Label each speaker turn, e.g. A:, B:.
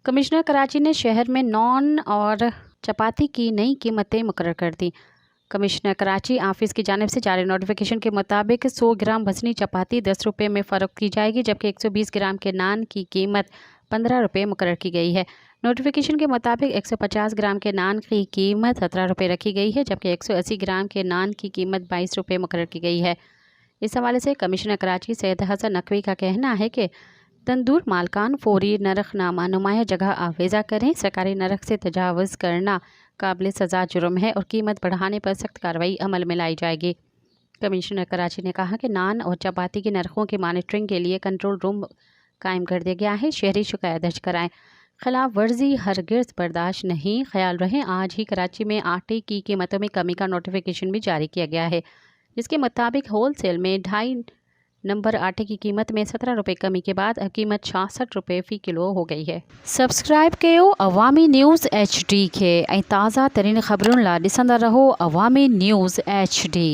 A: Commissioner Karachi ने शहर में नॉन और चपाती की नई कीमतें मुकर्रर कर दी। कमिश्नर कराची ऑफिस की जानिब से जारी नोटिफिकेशन के मुताबिक 100 ग्राम वजनी चपाती 10 रुपये में फ़रोख्त की जाएगी, जबकि 120 ग्राम के नान की कीमत 15 रुपये मुकर्रर की गई है। नोटिफिकेशन के मुताबिक 150 ग्राम के नान की कीमत 17 रुपये रखी गई है, जबकि 180 ग्राम के नान की कीमत 22 रुपये मुकर्रर की गई है। इस हवाले से कमिश्नर कराची सैयद हसन नकवी का कहना है कि तंदूर मालकान फौरी नरखनामा नुमाया जगह आवेज़ा करें। सरकारी नरख से तजावुज़ करना काबिल सज़ा जुर्म है और कीमत बढ़ाने पर सख्त कार्रवाई अमल में लाई जाएगी। कमिश्नर कराची ने कहा कि नान और चपाती के नरखों की मॉनिटरिंग के लिए कंट्रोल रूम कायम कर दिया गया है। शहरी शिकायत दर्ज कराएँ। खिलाफ वर्जी हरगिज़ बर्दाश्त नहीं। ख्याल रहे, आज ही कराची में आटे की कीमतों में कमी का नोटिफिकेशन भी जारी किया गया है, जिसके मुताबिक होल सेल में 2.5 नंबर आटे की कीमत में 17 रुपये कमी के बाद अब कीमत 66 रुपये फ़ी किलो हो गई है। सब्सक्राइब कयो अवामी न्यूज़ HD के ताज़ा तरीन ख़बरुन ला ॾिसंदा रहो अवामी न्यूज़ HD।